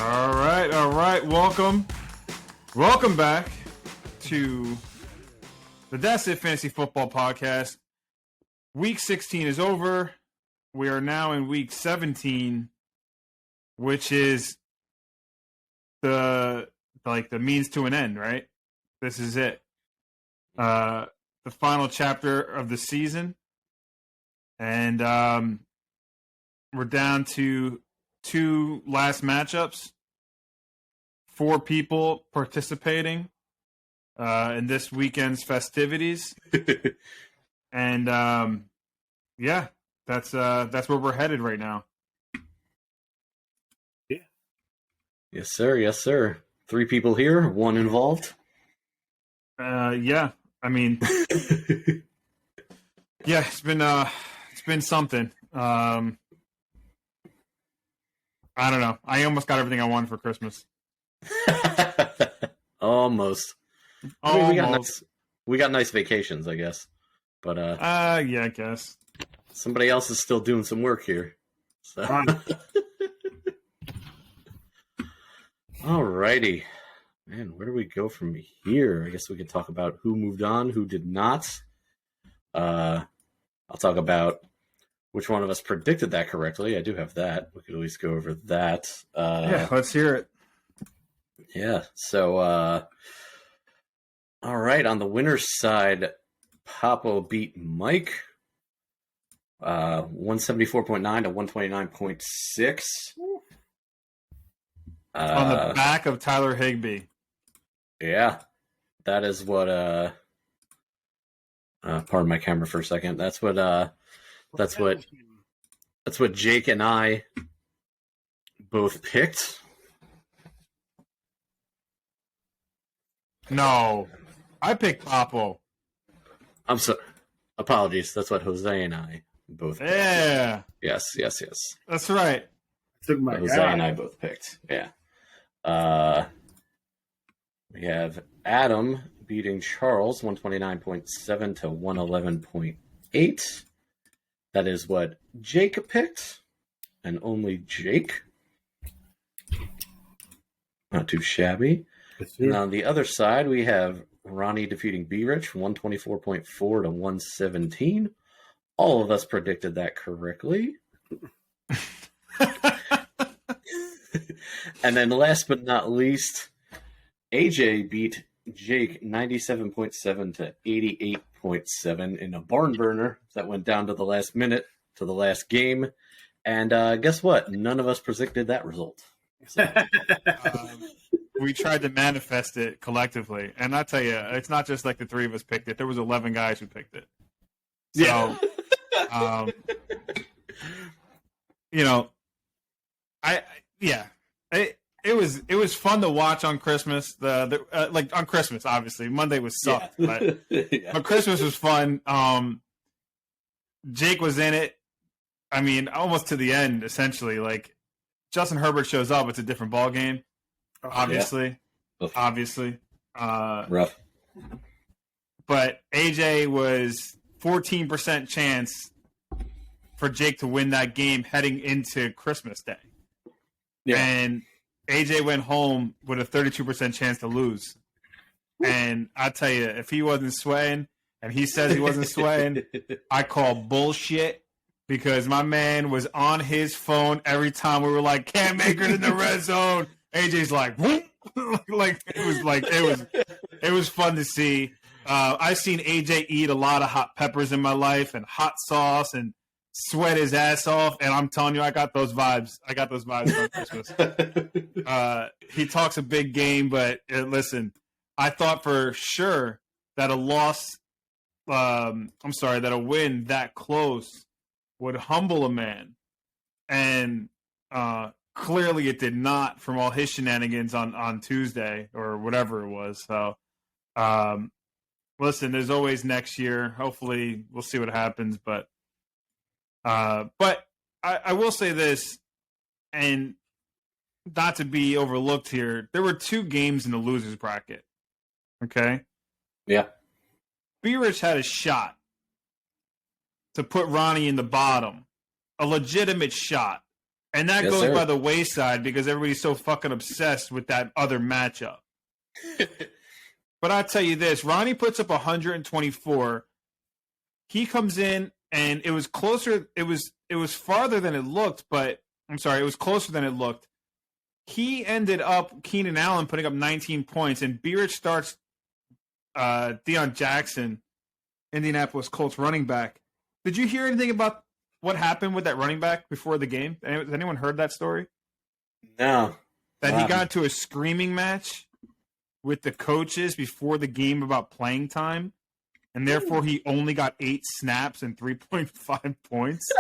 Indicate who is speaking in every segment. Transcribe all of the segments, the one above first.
Speaker 1: All right. Welcome back to the That's It Fantasy Football Podcast. Week 16 is over. We are now in week 17, which is the means to an end, right? This is it. The final chapter of the season. And we're down to 2 last matchups. 4 people participating in this weekend's festivities. And that's where we're headed right now.
Speaker 2: Yeah. Yes, sir. Yes, sir. 3 people here, 1 involved.
Speaker 1: Yeah. I mean, yeah, it's been something. I don't know. I almost got everything I wanted for Christmas.
Speaker 2: Almost. I mean, we got nice vacations, I guess. But
Speaker 1: yeah, I guess.
Speaker 2: Somebody else is still doing some work here. So. Alrighty. Man, where do we go from here? I guess we can talk about who moved on, who did not. I'll talk about which one of us predicted that correctly. I do have that. We could at least go over that.
Speaker 1: Yeah, let's hear it.
Speaker 2: Yeah, so, all right, on the winner's side, Papo beat Mike, 174.9 to 129.6.
Speaker 1: On the back of Tyler Higbee.
Speaker 2: Yeah, that is what, pardon my camera for a second. That's what Jake and I both picked.
Speaker 1: No, I picked Papo.
Speaker 2: I'm sorry. Apologies. That's what Jose and I both picked.
Speaker 1: Yeah.
Speaker 2: Yes.
Speaker 1: That's right.
Speaker 2: Jose and I both picked. Yeah. We have Adam beating Charles 129.7 to 111.8. That is what Jake picked, and only Jake. Not too shabby. And on the other side, we have Ronnie defeating B-Rich 124.4 to 117. All of us predicted that correctly. And then last but not least, AJ beat Jake 97.7 to 88.7 in a barn burner that went down to the last minute, to the last game. And guess what? None of us predicted that result. So.
Speaker 1: We tried to manifest it collectively. And I tell you, it's not just like the 3 of us picked it. There was 11 guys who picked it. So, it was fun to watch on Christmas. Like on Christmas, obviously Monday was sucked, but Christmas was fun. Jake was in it. I mean, almost to the end, essentially. Like Justin Herbert shows up, it's a different ball game. Obviously.
Speaker 2: Rough.
Speaker 1: But AJ was 14% chance for Jake to win that game heading into Christmas Day. Yeah. And AJ went home with a 32% chance to lose. And I tell you, if he wasn't swaying, and he says he wasn't swaying, I call bullshit, because my man was on his phone every time we were like, can't make it in the red zone. AJ's like, whoop. It was fun to see. I've seen AJ eat a lot of hot peppers in my life and hot sauce and sweat his ass off, and I'm telling you, I got those vibes. On Christmas. He talks a big game, but listen, I thought for sure that a win that close would humble a man, and clearly it did not, from all his shenanigans on Tuesday or whatever it was. So, listen, there's always next year. Hopefully we'll see what happens, but I will say this, and not to be overlooked here, there were 2 games in the losers bracket. Okay?
Speaker 2: Yeah.
Speaker 1: B-Rich had a shot to put Ronnie in the bottom. A legitimate shot. And that
Speaker 2: Yes,
Speaker 1: goes
Speaker 2: sir.
Speaker 1: by the wayside because everybody's so fucking obsessed with that other matchup. But I'll tell you this, Ronnie puts up 124. He comes in and it was closer. It was farther than it looked, but I'm sorry, it was closer than it looked. He ended up, Keenan Allen putting up 19 points, and Bierich starts Deion Jackson, Indianapolis Colts running back. Did you hear anything about what happened with that running back before the game? Has anyone heard that story?
Speaker 2: No.
Speaker 1: That he
Speaker 2: Wow.
Speaker 1: got into a screaming match with the coaches before the game about playing time, and therefore he only got 8 snaps and 3.5 points.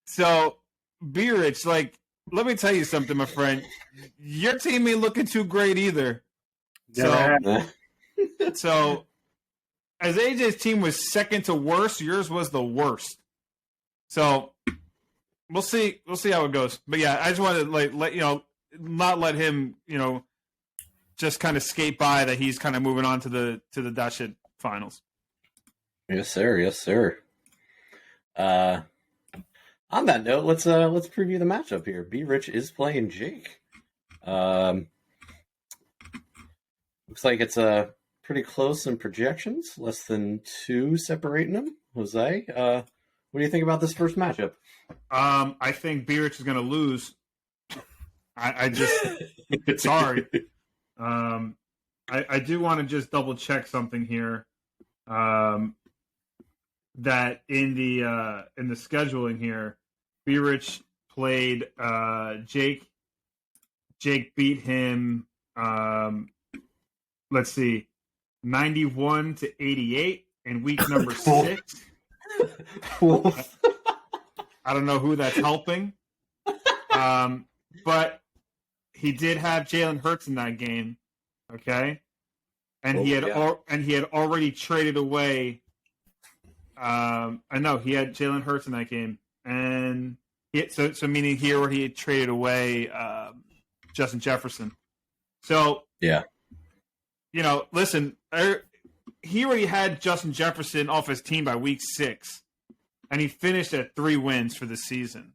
Speaker 1: So, Bierich, like, let me tell you something, my friend. Your team ain't looking too great either. So, as AJ's team was second to worst, yours was the worst. So, we'll see how it goes. But yeah, I just wanted to let you know, not let him, just kind of skate by that he's kind of moving on to the That Shit finals.
Speaker 2: Yes, sir. Yes, sir. On that note, let's preview the matchup here. B Rich is playing Jake. Looks like it's pretty close in projections, less than 2 separating them. Jose, what do you think about this first matchup?
Speaker 1: I think Bierich is going to lose. I just sorry. I do want to just double check something here. That in the scheduling here, Bierich played Jake. Jake beat him. Let's see, 91-88 in week number 6. I don't know who that's helping, but he did have Jalen Hurts in that game. Okay, and he had already traded away. I know he had Jalen Hurts in that game, and so meaning here where he had traded away Justin Jefferson. So
Speaker 2: yeah,
Speaker 1: listen, he already had Justin Jefferson off his team by week 6, and he finished at 3 wins for the season.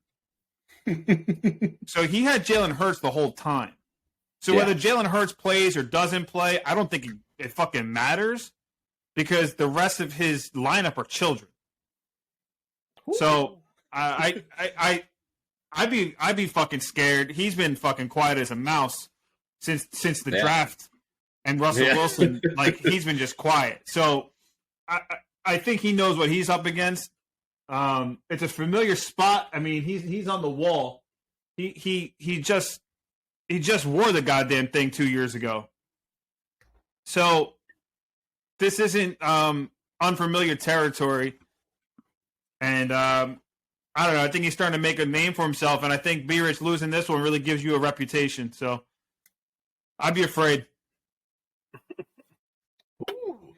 Speaker 1: So he had Jalen Hurts the whole time. So whether Jalen Hurts plays or doesn't play, I don't think it fucking matters because the rest of his lineup are children. Ooh. So I'd be fucking scared. He's been fucking quiet as a mouse since the draft, and Russell Wilson, like, he's been just quiet. So I think he knows what he's up against. It's a familiar spot. I mean, he's on the wall. He just wore the goddamn thing 2 years ago. So this isn't unfamiliar territory. And I don't know. I think he's starting to make a name for himself, and I think Bierich losing this one really gives you a reputation. So I'd be afraid.
Speaker 2: Ooh.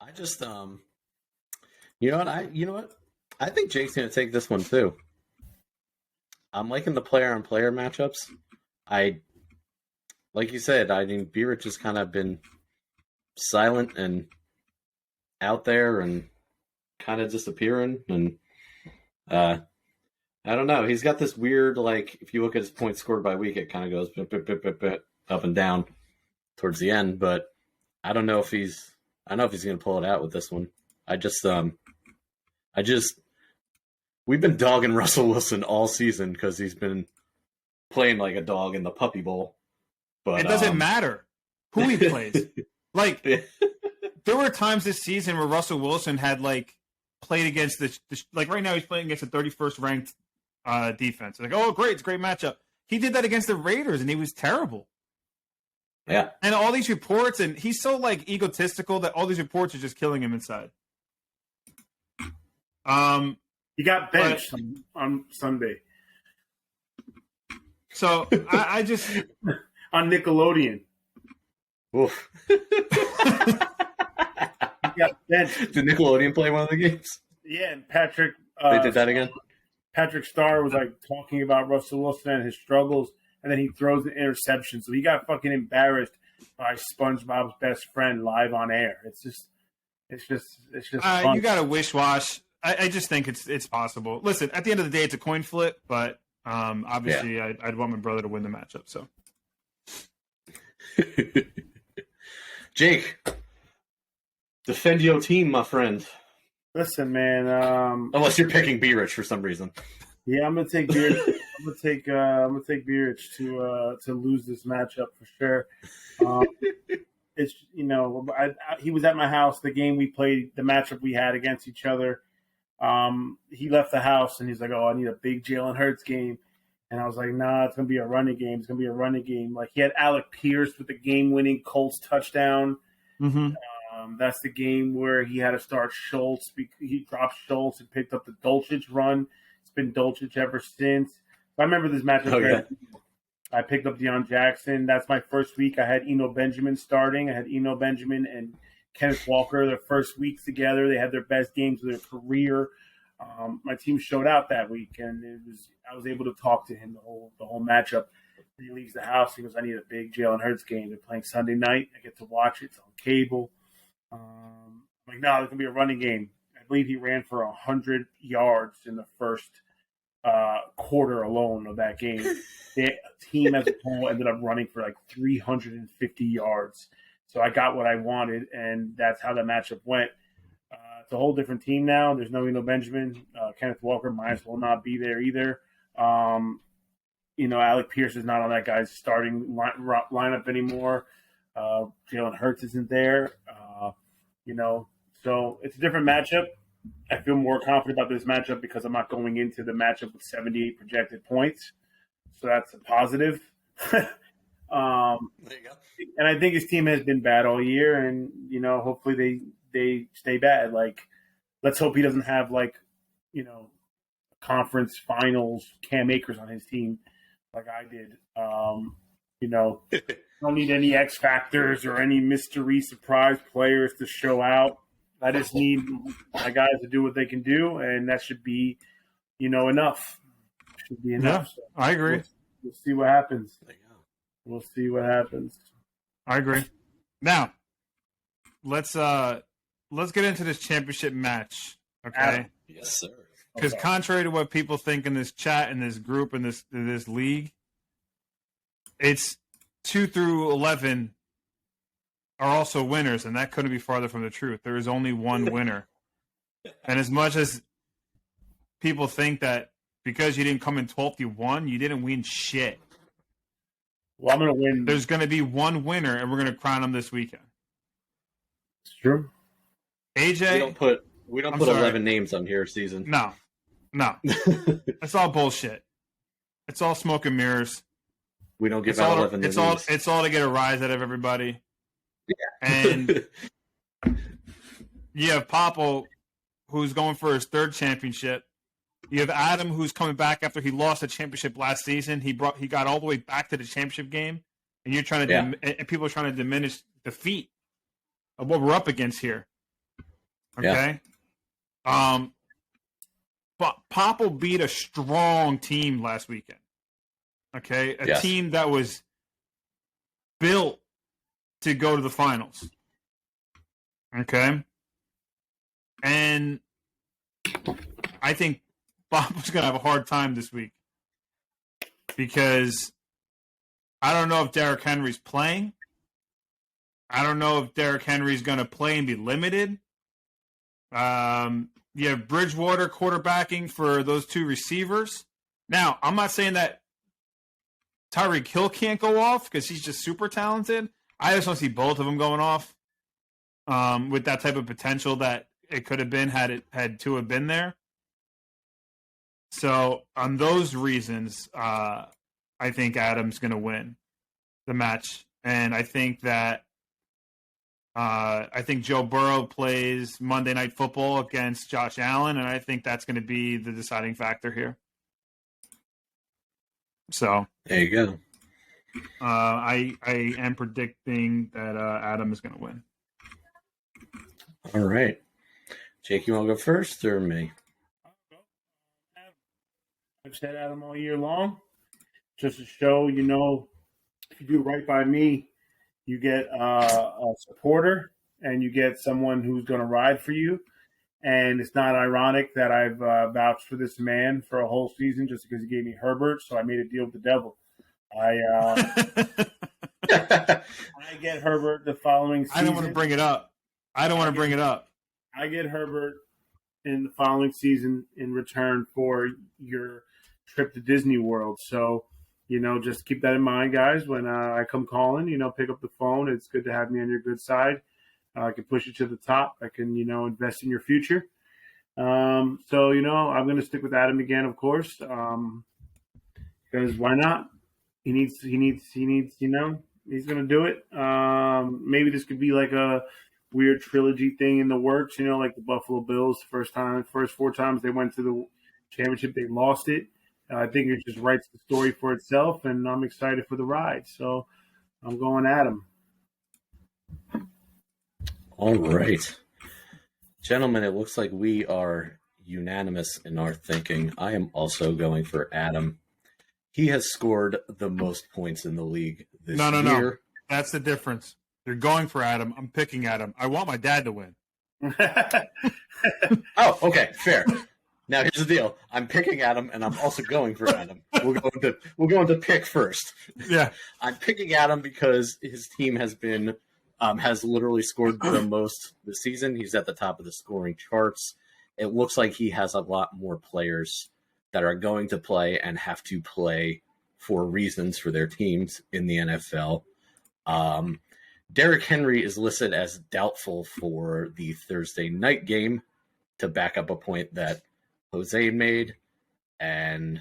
Speaker 2: I just you know what? I think Jake's gonna take this one too. I'm liking the player-on-player matchups. Like you said, I mean, Bierich has kind of been silent and out there and kind of disappearing. And I don't know. He's got this weird, like, if you look at his points scored by week, it kind of goes up and down towards the end. But I don't know if he's going to pull it out with this one. We've been dogging Russell Wilson all season because he's been playing like a dog in the Puppy Bowl. But
Speaker 1: it doesn't matter who he plays. Like, there were times this season where Russell Wilson had, like, played against like, right now he's playing against the 31st ranked defense. Like, oh, great, it's a great matchup. He did that against the Raiders, and he was terrible.
Speaker 2: Yeah.
Speaker 1: And all these reports, and he's so, like, egotistical that all these reports are just killing him inside.
Speaker 3: He got benched on Sunday.
Speaker 1: So I just
Speaker 3: on Nickelodeon.
Speaker 2: Oof.
Speaker 3: He got benched.
Speaker 2: Did Nickelodeon play one of the games?
Speaker 3: Yeah, and Patrick.
Speaker 2: They did that again.
Speaker 3: Patrick Starr was like talking about Russell Wilson and his struggles, and then he throws the interception. So he got fucking embarrassed by SpongeBob's best friend live on air. It's just fun.
Speaker 1: You got to wish wash. I just think it's possible. Listen, at the end of the day, it's a coin flip, but obviously, I'd want my brother to win the matchup. So,
Speaker 2: Jake, defend your team, my friend.
Speaker 3: Listen, man.
Speaker 2: Unless you're picking B-Rich for some reason.
Speaker 3: Yeah, I'm gonna take Beard. I'm gonna take Beerich to lose this matchup for sure. It's he was at my house the game we played, the matchup we had against each other. He left the house and he's like, "Oh, I need a big Jalen Hurts game," and I was like, "Nah, it's gonna be a running game. It's gonna be a running game." Like he had Alec Pierce with the game-winning Colts touchdown.
Speaker 1: mm-hmm.
Speaker 3: That's the game where he had to start Schultz. He dropped Schultz and picked up the Dulcich run. It's been Dulcich ever since. I remember this matchup.
Speaker 2: Oh, yeah.
Speaker 3: I picked up Deion Jackson. That's my first week. I had Eno Benjamin starting. I had Eno Benjamin and Kenneth Walker their first weeks together. They had their best games of their career. My team showed out that week, and I was able to talk to him the whole matchup. He leaves the house. He goes, "I need a big Jalen Hurts game. They're playing Sunday night. I get to watch it. It's on cable." I'm like, "No, it's gonna be a running game." I believe he ran for 100 yards in the first quarter alone of that game. The team as a whole ended up running for like 350 yards. So I got what I wanted, and that's how the matchup went. It's a whole different team now. There's no Eno Benjamin. Kenneth Walker might as well not be there either. Alec Pierce is not on that guy's starting lineup anymore. Jalen Hurts isn't there. So it's a different matchup. I feel more confident about this matchup because I'm not going into the matchup with 78 projected points. So that's a positive.
Speaker 2: There you go.
Speaker 3: And I think his team has been bad all year, and hopefully they stay bad. Like, let's hope he doesn't have conference finals Cam Akers on his team like I did. Don't need any X factors or any mystery surprise players to show out. I just need my guys to do what they can do, and that should be, enough. Should be enough.
Speaker 1: Yeah, I agree.
Speaker 3: We'll see what happens. We'll see what happens.
Speaker 1: I agree. Now, let's get into this championship match, okay?
Speaker 2: Yes, sir.
Speaker 1: Because contrary to what people think in this chat, in this group, in this league, it's 2 through 11 are also winners, and that couldn't be farther from the truth. There is only one winner. And as much as people think that because you didn't come in 12th, you won, you didn't win shit.
Speaker 3: Well, I'm going to win.
Speaker 1: There's going to be one winner, and we're going to crown him this weekend.
Speaker 3: It's true.
Speaker 1: AJ,
Speaker 2: we don't put 11 names on here season.
Speaker 1: No. It's all bullshit. It's all smoke and mirrors.
Speaker 2: We don't give out 11
Speaker 1: names. It's all to get a rise out of everybody.
Speaker 2: Yeah.
Speaker 1: And you have Popple, who's going for his third championship. You have Adam, who's coming back after he lost the championship last season. He got all the way back to the championship game, and you're trying to and people are trying to diminish the feat of what we're up against here. Okay. Yeah. But Popple beat a strong team last weekend. Okay, a team that was built to go to the finals. Okay, and I think Popple's going to have a hard time this week because I don't know if Derrick Henry's playing. I don't know if Derrick Henry's going to play and be limited. You have Bridgewater quarterbacking for those two receivers. Now, I'm not saying that Tyreek Hill can't go off because he's just super talented. I just want to see both of them going off with that type of potential that it could have been had Tua been there. So on those reasons, I think Adam's going to win the match, and I think that Joe Burrow plays Monday Night Football against Josh Allen, and I think that's going to be the deciding factor here. So
Speaker 2: there you go.
Speaker 1: I am predicting that Adam is going to win.
Speaker 2: All right, Jake, you want to go first or me?
Speaker 3: I've said Adam all year long, just to show if you do right by me, you get a supporter and you get someone who's going to ride for you. And it's not ironic that I've vouched for this man for a whole season just because he gave me Herbert. So I made a deal with the devil. I get Herbert the following season.
Speaker 1: I don't want to bring it up.
Speaker 3: I get Herbert in the following season in return for your trip to Disney World. So, just keep that in mind, guys. When I come calling, pick up the phone. It's good to have me on your good side. I can push you to the top. I can, invest in your future. So, I'm going to stick with Adam again, of course, because why not? He needs, he's going to do it. Maybe this could be like a weird trilogy thing in the works, like the Buffalo Bills. First 4 times they went to the championship, they lost it. I think it just writes the story for itself, and I'm excited for the ride. So I'm going Adam.
Speaker 2: All right. Gentlemen, it looks like we are unanimous in our thinking. I am also going for Adam. He has scored the most points in the league this year.
Speaker 1: No. That's the difference. You're going for Adam. I'm picking Adam. I want my dad to win.
Speaker 2: Oh, okay, fair. Now here's the deal. I'm picking Adam, and I'm also going for Adam. We'll go into pick first.
Speaker 1: Yeah,
Speaker 2: I'm picking Adam because his team has literally scored the most this season. He's at the top of the scoring charts. It looks like he has a lot more players that are going to play and have to play for reasons for their teams in the NFL. Derrick Henry is listed as doubtful for the Thursday night game to back up a point that Jose made, and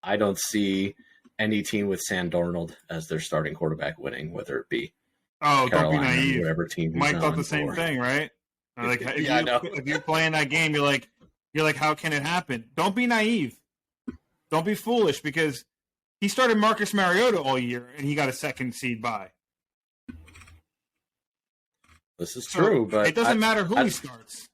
Speaker 2: I don't see any team with Sam Darnold as their starting quarterback winning, whether it be Carolina,
Speaker 1: don't be naive.
Speaker 2: Whatever team.
Speaker 1: Mike thought the same thing, right? Like, if you play in that game, you're like, how can it happen? Don't be naive. Don't be foolish, because he started Marcus Mariota all year and he got a second seed bye.
Speaker 2: This is true, but
Speaker 1: it doesn't matter who he starts.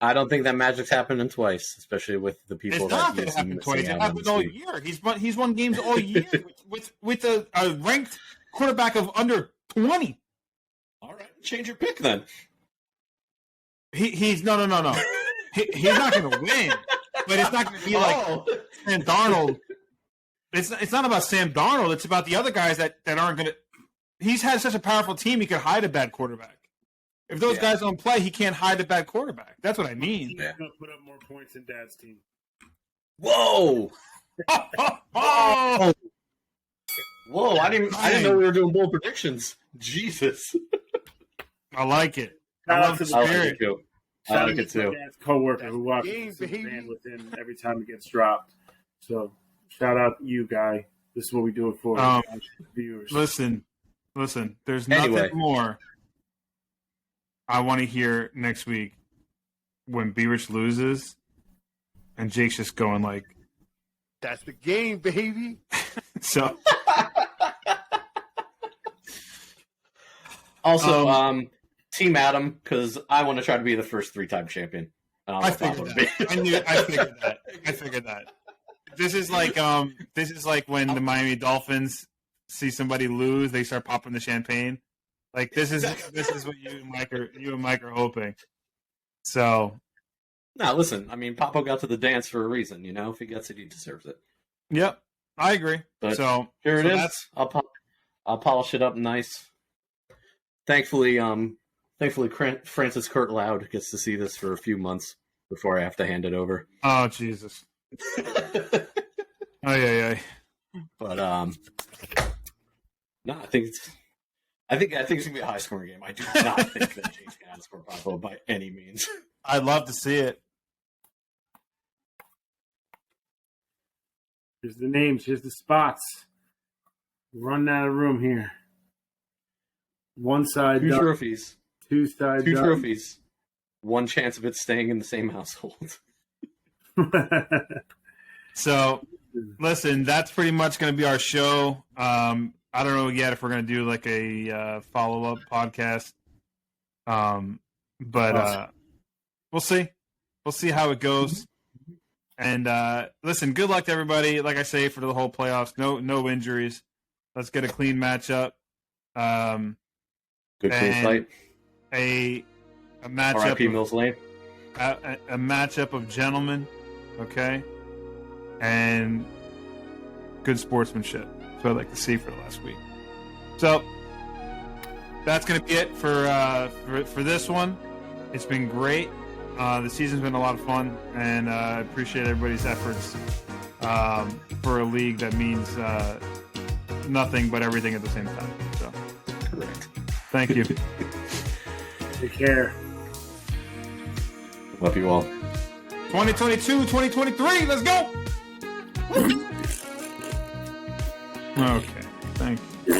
Speaker 2: I don't think that magic's happening twice, especially with the people
Speaker 1: it's not going to happen twice. It happens all year. He's won games all year with a ranked quarterback of under 20.
Speaker 2: All right, change your pick then.
Speaker 1: He's no. He's not going to win, but it's not going to be like Sam Darnold. It's not about Sam Darnold. It's about the other guys that aren't going to. He's had such a powerful team. He could hide a bad quarterback. If those guys don't play, he can't hide a bad quarterback. That's what I mean.
Speaker 3: He's going to put up more points than Dad's team.
Speaker 2: Whoa!
Speaker 1: Oh!
Speaker 2: Whoa! I didn't know we were doing bold predictions. Jesus!
Speaker 1: I like it.
Speaker 3: I love the
Speaker 2: spirit. I like it too.
Speaker 3: Dad's coworker who watches the band with him every time it gets dropped. So shout out to you, guy. This is what we do it for. Viewers.
Speaker 1: Listen. There's nothing more I want to hear next week when B-Rich loses and Jake's just going like,
Speaker 4: "That's the game, baby."
Speaker 1: So
Speaker 2: also, Team Adam, because I want to try to be the first 3-time champion.
Speaker 1: I figured that. I figured that. This is like when the Miami Dolphins see somebody lose, they start popping the champagne. Like this is what you and Mike are hoping. So,
Speaker 2: now listen. I mean, Papo got to the dance for a reason. If he gets it, he deserves it.
Speaker 1: Yep, I agree.
Speaker 2: But
Speaker 1: so
Speaker 2: here it is. I'll polish it up nice. Thankfully, Francis Kurt Loud gets to see this for a few months before I have to hand it over.
Speaker 1: Oh Jesus! Ay.
Speaker 2: But no, I think it's gonna be a high scoring game. I do not think that Jake's gonna outscore Papo by any means.
Speaker 1: I'd love to see it.
Speaker 3: Here's the names. Here's the spots. Running out of room here. One side.
Speaker 2: 2 trophies.
Speaker 3: 2 sides.
Speaker 2: 2 trophies. 1 chance of it staying in the same household.
Speaker 1: So, listen, that's pretty much going to be our show. I don't know yet if we're going to do like a follow-up podcast. But we'll see. We'll see how it goes. And listen, good luck to everybody. Like I say, for the whole playoffs, no injuries. Let's get a clean matchup.
Speaker 2: Good clean fight.
Speaker 1: A matchup.
Speaker 2: R.I.P. Mills Lane.
Speaker 1: a matchup of gentlemen, okay, and good sportsmanship. That's what I'd like to see for the last week. So that's going to be it for this one. It's been great. The season's been a lot of fun, and I appreciate everybody's efforts for a league that means nothing but everything at the same time. So,
Speaker 2: Correct.
Speaker 1: thank you.
Speaker 3: Take care.
Speaker 2: Love you all.
Speaker 1: 2022, 2023, let's go! Okay, thank you.